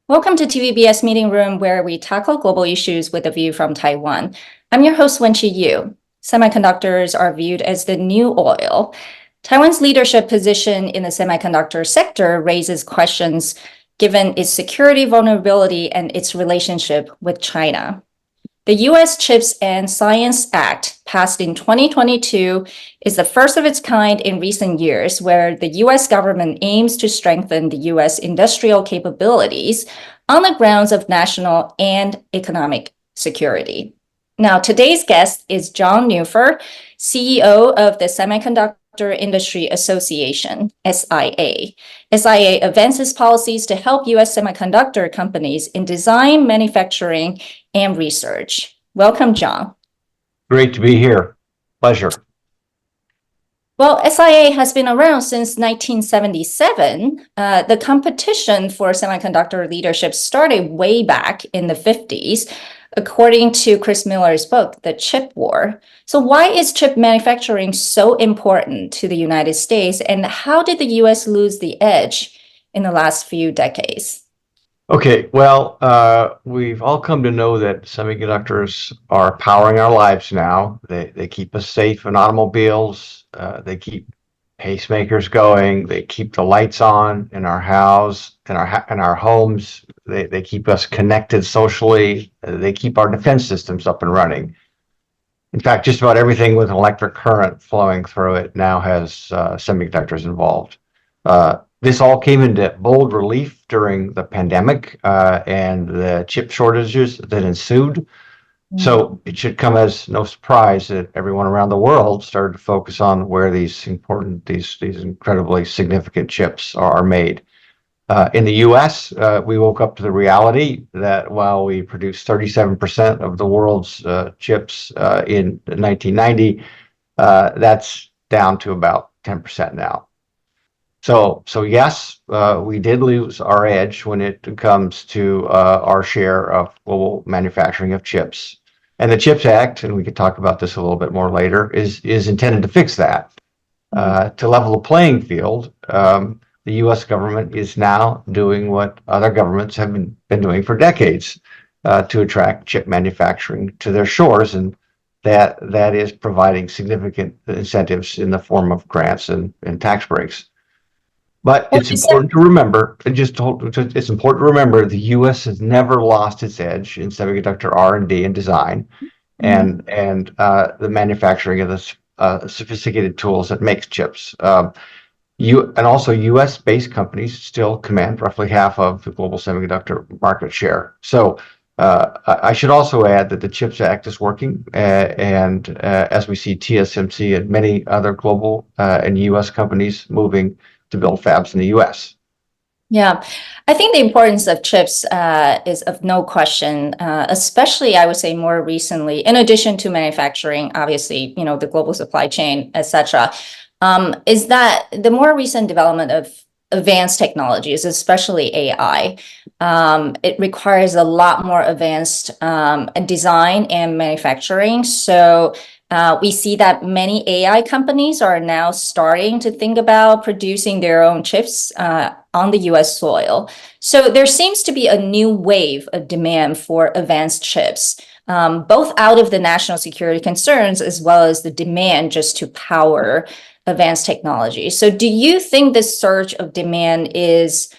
Welcome to TVBS Meeting Room, where we tackle global issues with a view from Taiwan. I'm your host, Wenqi Yu. Semiconductors are viewed as the new oil. Taiwan's leadership position in the semiconductor sector raises questions given its security vulnerability and its relationship with China. The U.S. CHIPS and Science Act, passed in 2022, is the first of its kind in recent years, where the U.S. government aims to strengthen the U.S. industrial capabilities on the grounds of national and economic security. Now, today's guest is John Neuffer, CEO of the Semiconductor Industry Association, SIA. SIA advances policies to help U.S. semiconductor companies in design, manufacturing, and research. Welcome, John. Great to be here. Pleasure. Well, SIA has been around since 1977. The competition for semiconductor leadership started way back in the 50s, according to Chris Miller's book, The Chip War. So why is chip manufacturing so important to the United States, and how did the U.S. lose the edge in the last few decades? Okay, well, we've all come to know that semiconductors are powering our lives now. They keep us safe in automobiles. They keep pacemakers going. They keep the lights on in our house, in our homes. They keep us connected socially. They keep our defense systems up and running. In fact, just about everything with an electric current flowing through it now has semiconductors involved. This all came into bold relief during the pandemic and the chip shortages that ensued. So it should come as no surprise that everyone around the world started to focus on where these incredibly significant chips are made. In the US, we woke up to the reality that while we produced 37% of the world's chips in 1990, that's down to about 10% now. So yes, we did lose our edge when it comes to our share of global manufacturing of chips. And the CHIPS Act, and we could talk about this a little bit more later, is intended to fix that. To level the playing field, the U.S. government is now doing what other governments have been doing for decades to attract chip manufacturing to their shores, and that is providing significant incentives in the form of grants and tax breaks. But it's important to remember, it's important to remember the U.S. has never lost its edge in semiconductor R&D and design, and the manufacturing of the sophisticated tools that makes chips. And also U.S.-based companies still command roughly half of the global semiconductor market share. So I should also add that the CHIPS Act is working, and as we see TSMC and many other global and U.S. companies moving to build fabs in the U.S. Yeah, I think the importance of chips is of no question, especially I would say more recently, in addition to manufacturing, obviously, the global supply chain, etc., is that the more recent development of advanced technologies, especially AI, it requires a lot more advanced design and manufacturing. So we see that many AI companies are now starting to think about producing their own chips on the US soil. So there seems to be a new wave of demand for advanced chips, both out of the national security concerns as well as the demand just to power advanced technology. So do you think this surge of demand is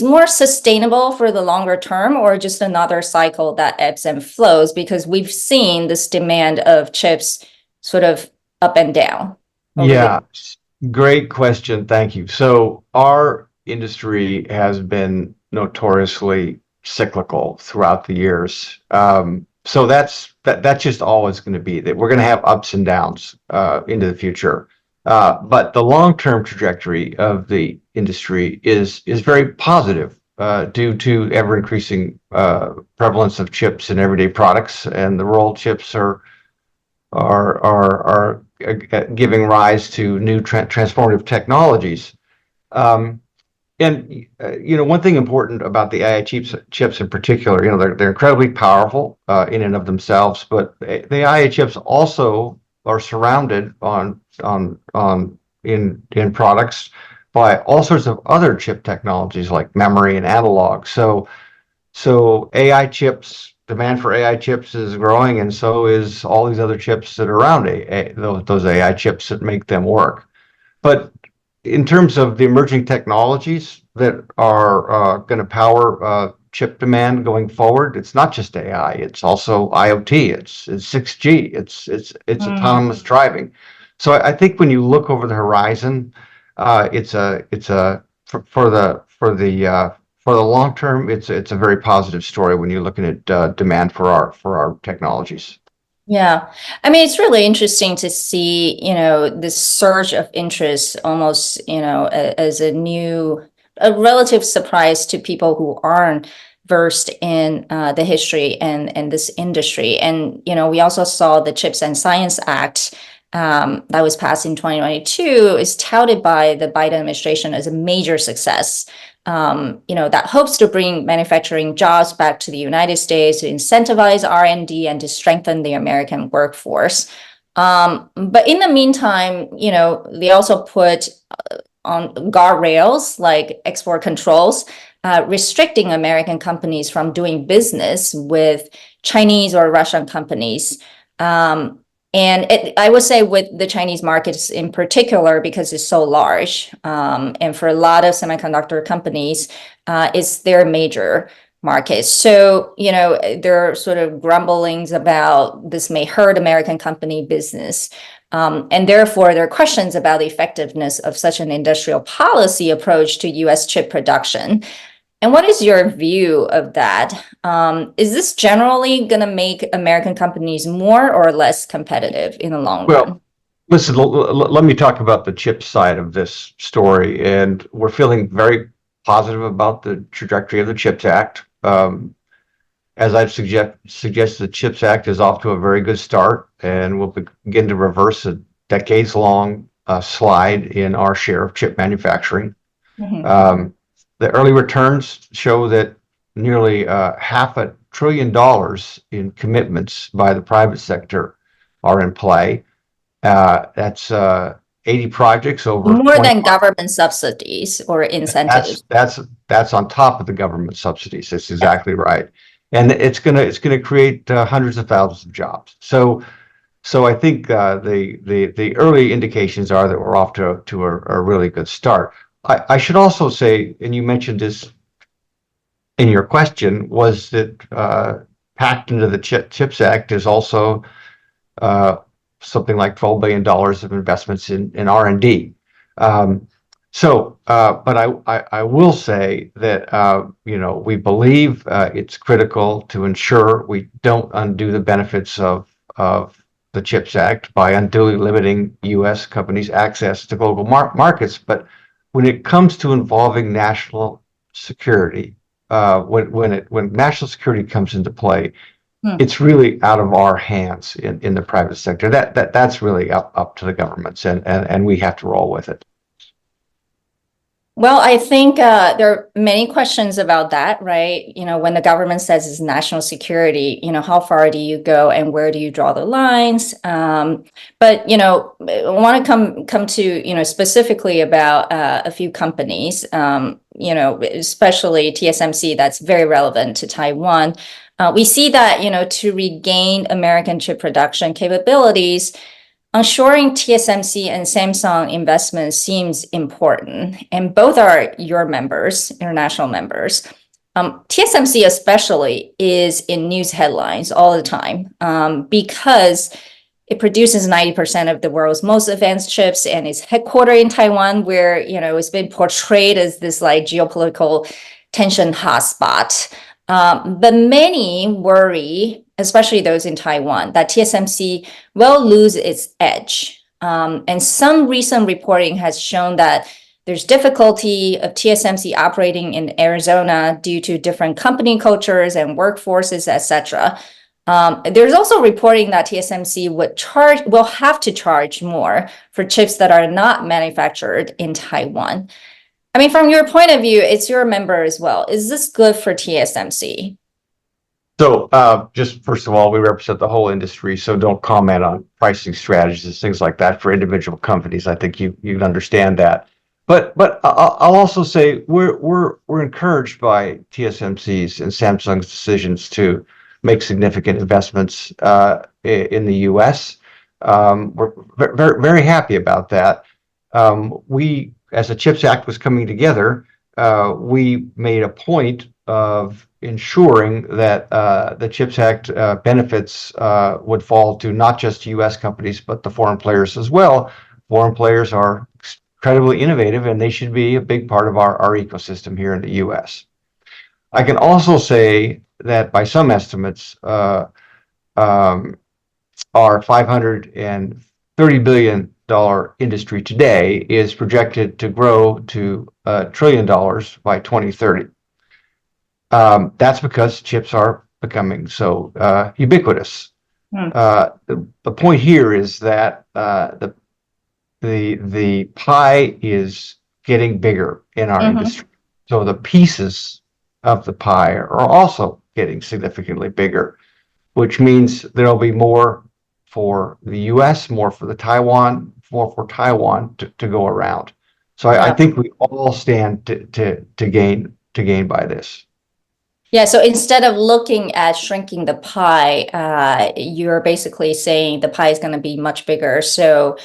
more sustainable for the longer term, or just another cycle that ebbs and flows? Because we've seen this demand of chips sort of up and down. Yeah, great question. Thank you. So our industry has been notoriously cyclical throughout the years. So that's just always going to be that we're going to have ups and downs into the future. But the long-term trajectory of the industry is very positive due to ever-increasing prevalence of chips in everyday products, and the role chips are giving rise to new transformative technologies. And one thing important about the AI chips in particular, they're incredibly powerful in and of themselves, but the AI chips also are surrounded in products by all sorts of other chip technologies like memory and analog. So AI chips, demand for AI chips is growing, and so is all these other chips that are around those AI chips that make them work. But in terms of the emerging technologies that are going to power chip demand going forward, it's not just AI, it's also IoT, it's 6G, it's autonomous driving. So I think when you look over the horizon, for the long term, it's a very positive story when you're looking at demand for our technologies. Yeah, I mean, it's really interesting to see, this surge of interest almost, as a relative surprise to people who aren't versed in the history and this industry. And, we also saw the CHIPS and Science Act that was passed in 2022 is touted by the Biden administration as a major success. That hopes to bring manufacturing jobs back to the United States, to incentivize R&D, and to strengthen the American workforce. But in the meantime, they also put on guardrails like export controls, restricting American companies from doing business with Chinese or Russian companies. And I would say with the Chinese markets in particular, because it's so large, and for a lot of semiconductor companies, it's their major market. So, there are sort of grumblings about this may hurt American company business. And therefore, there are questions about the effectiveness of such an industrial policy approach to U.S. chip production. And what is your view of that? Is this generally going to make American companies more or less competitive in the long run? Well, listen, let me talk about the chip side of this story. And we're feeling very positive about the trajectory of the CHIPS Act. As I've suggested, the CHIPS Act is off to a very good start, and we'll begin to reverse a decades-long slide in our share of chip manufacturing. Mm-hmm. The early returns show that nearly $500 billion in commitments by the private sector are in play. That's 80 projects over more than government subsidies or incentives. That's on top of the government subsidies. That's exactly right, and it's gonna create hundreds of thousands of jobs. So I think the early indications are that we're off to a really good start. I should also say, and you mentioned this in your question, was that packed into the CHIPS Act is also something like $12 billion of investments in R&D. But I will say that we believe it's critical to ensure we don't undo the benefits of the CHIPS Act by unduly limiting U.S. companies' access to global markets. But when it comes to involving national security, when national security comes into play, it's really out of our hands in the private sector. That's really up to the governments, and we have to roll with it. Well, I think there are many questions about that, right? When the government says it's national security, how far do you go and where do you draw the lines? But, I want to come to, specifically about a few companies, especially TSMC, that's very relevant to Taiwan. We see that, to regain American chip production capabilities, ensuring TSMC and Samsung investments seems important, and both are your members, international members. TSMC especially is in news headlines all the time because it produces 90% of the world's most advanced chips and is headquartered in Taiwan, where it's been portrayed as this like geopolitical tension hotspot. But many worry, especially those in Taiwan, that TSMC will lose its edge. And some recent reporting has shown that there's difficulty of TSMC operating in Arizona due to different company cultures and workforces, etc. There's also reporting that TSMC will have to charge more for chips that are not manufactured in Taiwan. I mean, from your point of view, it's your member as well. Is this good for TSMC? So just first of all, we represent the whole industry, so don't comment on pricing strategies, things like that for individual companies. I think you'd understand that. But I'll also say we're encouraged by TSMC's and Samsung's decisions to make significant investments in the U.S. We're very happy about that. We, as the CHIPS Act was coming together, we made a point of ensuring that the CHIPS Act benefits would fall to not just U.S. companies, but the foreign players as well. Foreign players are incredibly innovative, and they should be a big part of our ecosystem here in the U.S. I can also say that by some estimates, our $530 billion industry today is projected to grow to $1 trillion by 2030. That's because chips are becoming so ubiquitous. The point here is that the pie is getting bigger in our industry. So the pieces of the pie are also getting significantly bigger, which means there'll be more for the US, more for Taiwan to go around. So I think we all stand to gain by this. Yeah, so instead of looking at shrinking the pie, you're basically saying the pie is going to be much bigger. So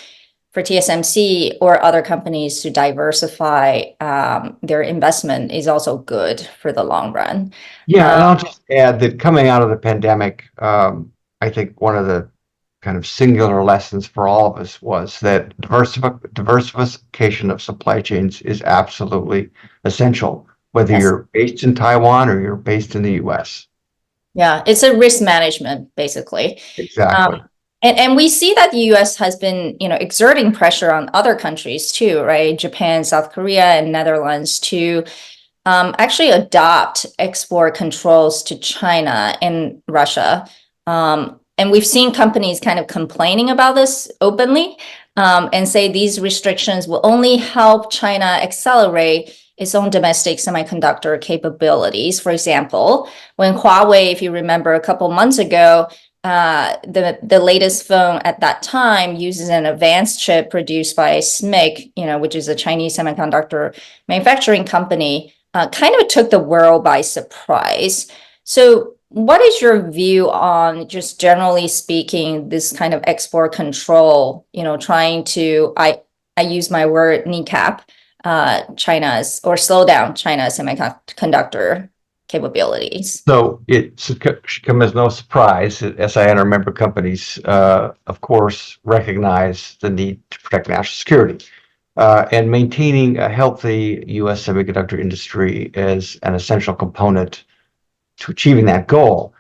for TSMC or other companies to diversify their investment is also good for the long run. Yeah, and I'll just add that coming out of the pandemic, I think one of the kind of singular lessons for all of us was that diversification of supply chains is absolutely essential, whether you're based in Taiwan or you're based in the US. Yeah, it's a risk management, basically. Exactly. And we see that the U.S. has been, exerting pressure on other countries too, right? Japan, South Korea, and Netherlands to actually adopt export controls to China and Russia. And we've seen companies kind of complaining about this openly and say these restrictions will only help China accelerate its own domestic semiconductor capabilities. For example, when Huawei, if you remember a couple months ago, the latest phone at that time uses an advanced chip produced by SMIC, which is a Chinese semiconductor manufacturing company, kind of took the world by surprise. So what is your view on, just generally speaking, this kind of export control, trying to, I use my word, kneecap China's, or slow down China's semiconductor capabilities? So it should come as no surprise that SIN or member companies, of course, recognize the need to protect national security. And maintaining a healthy U.S. semiconductor industry is an essential component to achieving that goal.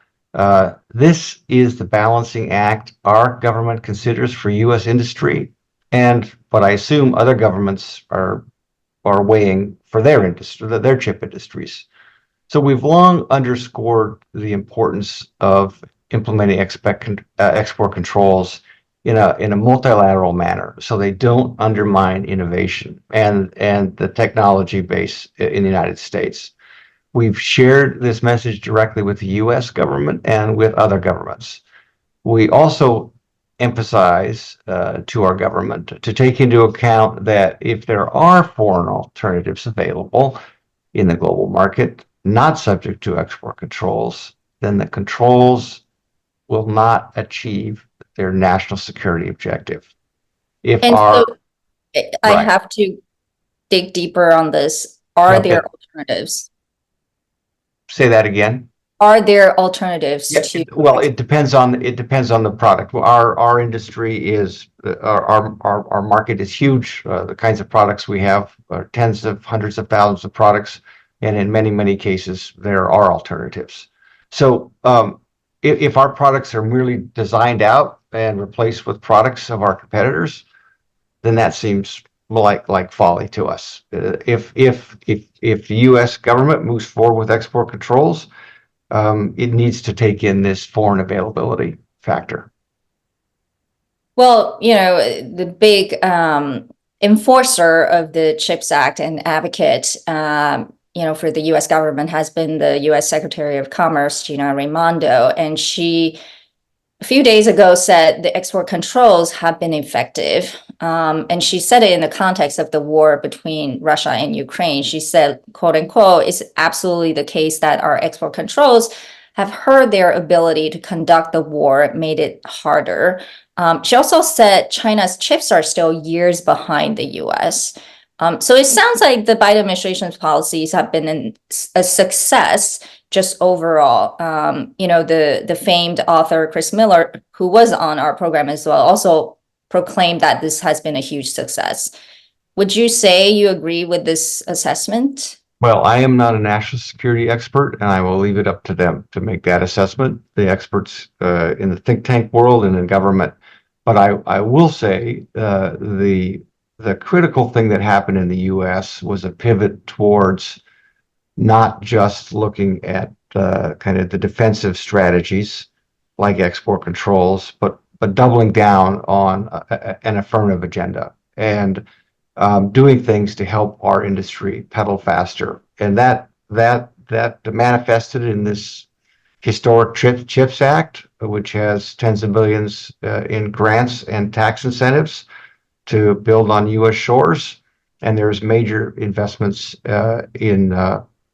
This is the balancing act our government considers for U.S. industry, and what I assume other governments are weighing for their industry, their chip industries. So we've long underscored the importance of implementing export controls in a multilateral manner, so they don't undermine innovation and the technology base in the United States. We've shared this message directly with the U.S. government and with other governments. We also emphasize to our government to take into account that if there are foreign alternatives available in the global market, not subject to export controls, then the controls will not achieve their national security objective. I have to dig deeper on this. Are there alternatives? Say that again. Are there alternatives to? Well, it depends on the product. Our industry is our market is huge. The kinds of products we have are tens of hundreds of thousands of products, and in many cases there are alternatives. So if our products are merely designed out and replaced with products of our competitors, then that seems like folly to us. If the U.S. government moves forward with export controls, it needs to take in this foreign availability factor. Well, the big enforcer of the CHIPS Act and advocate, for the U.S. government has been the U.S. Secretary of Commerce, Gina Raimondo, and she a few days ago said the export controls have been effective. And she said it in the context of the war between Russia and Ukraine. She said, quote unquote, it's absolutely the case that our export controls have hurt their ability to conduct the war, made it harder. She also said China's chips are still years behind the US. So it sounds like the Biden administration's policies have been a success just overall. The famed author Chris Miller, who was on our program as well, also proclaimed that this has been a huge success. Would you say you agree with this assessment? Well, I am not a national security expert, and I will leave it up to them to make that assessment, the experts in the think tank world and in government. But I will say the critical thing that happened in the U.S. was a pivot towards not just looking at kind of the defensive strategies like export controls, but doubling down on an affirmative agenda and doing things to help our industry pedal faster. And that manifested in this historic CHIPS Act, which has tens of billions in grants and tax incentives to build on U.S. shores. And there's major investments in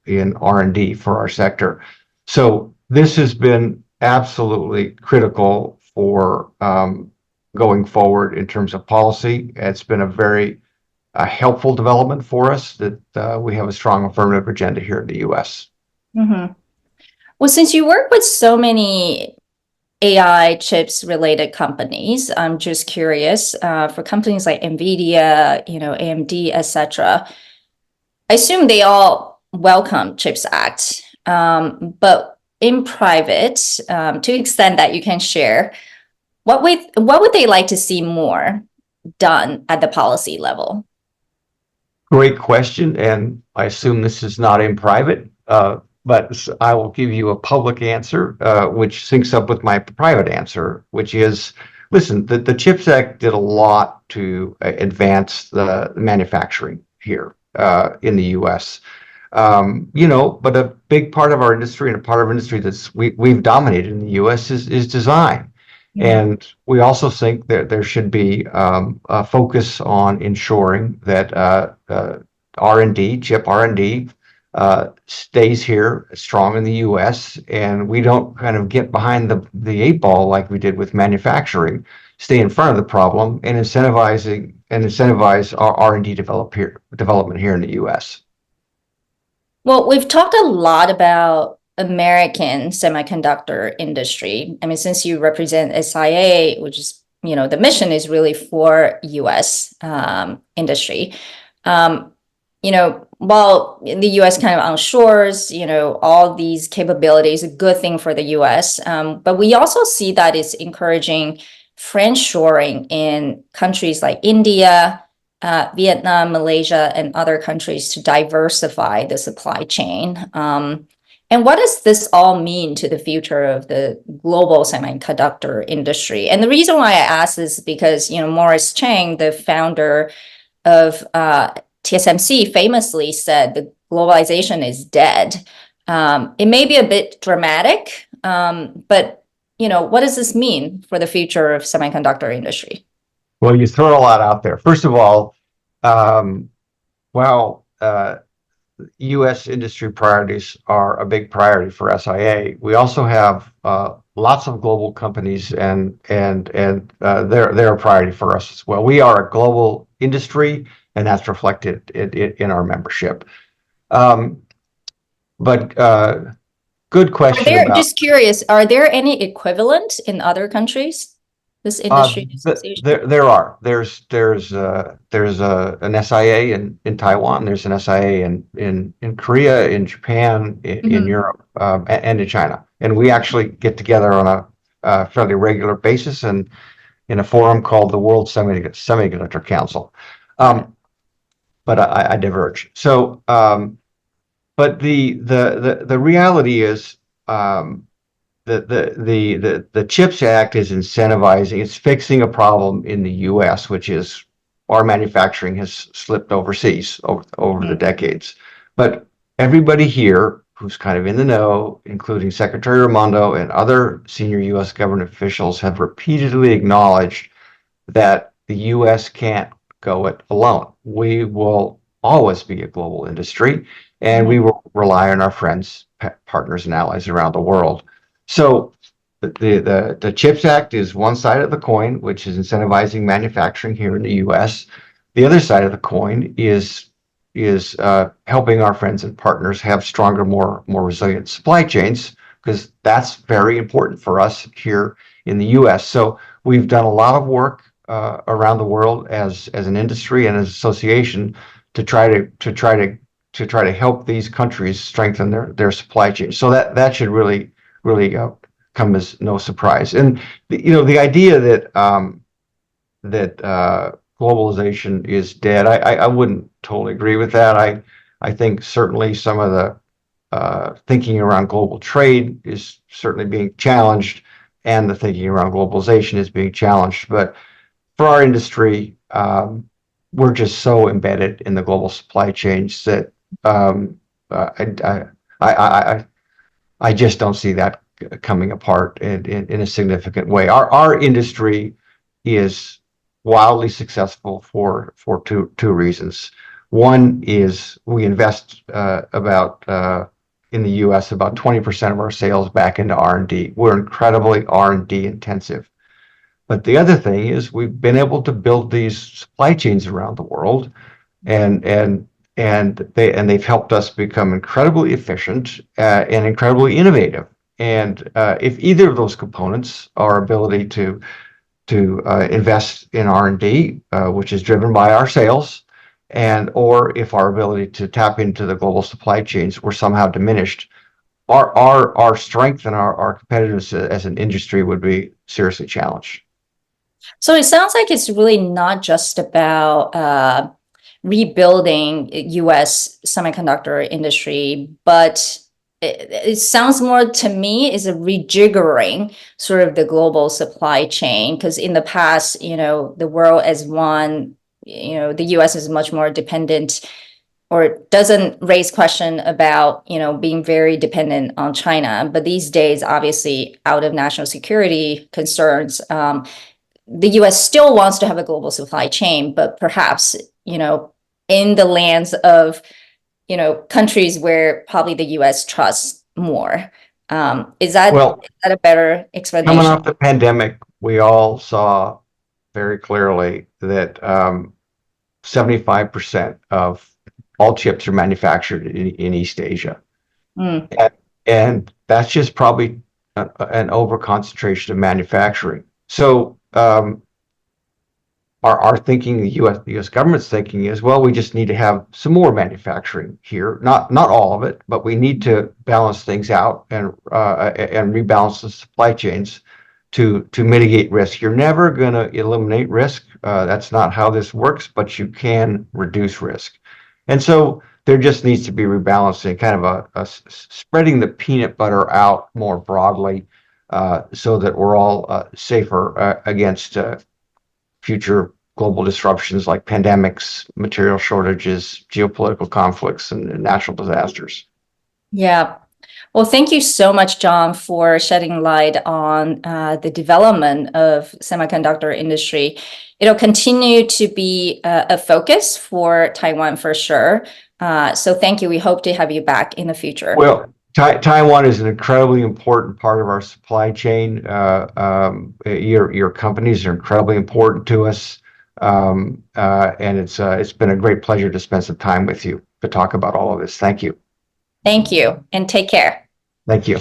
R&D for our sector. So this has been absolutely critical for going forward in terms of policy. It's been a very helpful development for us that we have a strong affirmative agenda here in the U.S. Mm-hmm. Well, since you work with so many AI chips related companies, I'm just curious, for companies like NVIDIA, AMD, etc., I assume they all welcome CHIPS Act, but in private, to the extent that you can share, what would they like to see more done at the policy level? Great question, and I assume this is not in private, but I will give you a public answer, which syncs up with my private answer, which is, listen, the CHIPS Act did a lot to advance the manufacturing here in the U.S. But a big part of our industry and a part of our industry we've dominated in the U.S. is design. And we also think that there should be a focus on ensuring that R&D, chip R&D, stays here strong in the U.S. and we don't kind of get behind the eight ball like we did with manufacturing, stay in front of the problem and incentivize our R&D development here in the U.S. Well, we've talked a lot about American semiconductor industry. I mean, since you represent SIA, which is, the mission is really for US industry. While the US kind of ensures, all these capabilities, a good thing for the US, but we also see that it's encouraging friendshoring in countries like India, Vietnam, Malaysia, and other countries to diversify the supply chain. And what does this all mean to the future of the global semiconductor industry? And the reason why I ask is because, Morris Chang, the founder of TSMC, famously said the globalization is dead. It may be a bit dramatic, but, what does this mean for the future of semiconductor industry? Well, you throw a lot out there. First of all, U.S. industry priorities are a big priority for SIA. We also have lots of global companies, and they're a priority for us as well. We are a global industry, and that's reflected in our membership. But good question. Just curious, are there any equivalent in other countries? This industry association? There are. There's an SIA in Taiwan. There's an SIA in Korea, in Japan, in Europe, and in China. And we actually get together on a fairly regular basis and in a forum called the World Semiconductor Council. But I diverge. So, but the reality is. The CHIPS Act is incentivizing, it's fixing a problem in the U.S., which is our manufacturing has slipped overseas over the decades. But everybody here who's kind of in the know, including Secretary Raimondo and other senior U.S. government officials, have repeatedly acknowledged that the U.S. can't go it alone. We will always be a global industry, and we will rely on our friends, partners, and allies around the world. So the CHIPS Act is one side of the coin, which is incentivizing manufacturing here in the U.S. The other side of the coin is helping our friends and partners have stronger, more resilient supply chains, because that's very important for us here in the U.S. So we've done a lot of work around the world as an industry and as an association to try to help these countries strengthen their supply chain. So that should really come as no surprise. And the idea that globalization is dead, I wouldn't totally agree with that. I think certainly some of the thinking around global trade is certainly being challenged, and the thinking around globalization is being challenged. But for our industry, we're just so embedded in the global supply chains that I just don't see that coming apart in a significant way. Our industry is wildly successful for two reasons. One is we invest in the U.S. about 20% of our sales back into R&D. We're incredibly R&D intensive. But the other thing is we've been able to build these supply chains around the world, and they've helped us become incredibly efficient and incredibly innovative. And if either of those components, our ability to invest in R&D, which is driven by our sales, or if our ability to tap into the global supply chains were somehow diminished, our strength and our competitiveness as an industry would be seriously challenged. So it sounds like it's really not just about rebuilding U.S. semiconductor industry, but it sounds more to me is a rejiggering sort of the global supply chain, because in the past, the world as one, the U.S. is much more dependent, or doesn't raise question about, being very dependent on China. But these days, obviously, out of national security concerns, the U.S. still wants to have a global supply chain, but perhaps, in the lands of, countries where probably the U.S. trusts more. Is that a better explanation? Coming off the pandemic, we all saw very clearly that 75% of all chips are manufactured in East Asia. And that's just probably an overconcentration of manufacturing. So our thinking, the U.S. government's thinking is, well, we just need to have some more manufacturing here. Not all of it, but we need to balance things out and rebalance the supply chains to mitigate risk. You're never going to eliminate risk. That's not how this works, but you can reduce risk. And so there just needs to be rebalancing, kind of a spreading the peanut butter out more broadly, so that we're all safer against future global disruptions like pandemics, material shortages, geopolitical conflicts, and natural disasters. Yeah. Well, thank you so much, John, for shedding light on the development of semiconductor industry. It'll continue to be a focus for Taiwan for sure. So thank you. We hope to have you back in the future. Well, Taiwan is an incredibly important part of our supply chain. Your companies are incredibly important to us, and it's been a great pleasure to spend some time with you to talk about all of this. Thank you. Thank you, and take care. Thank you.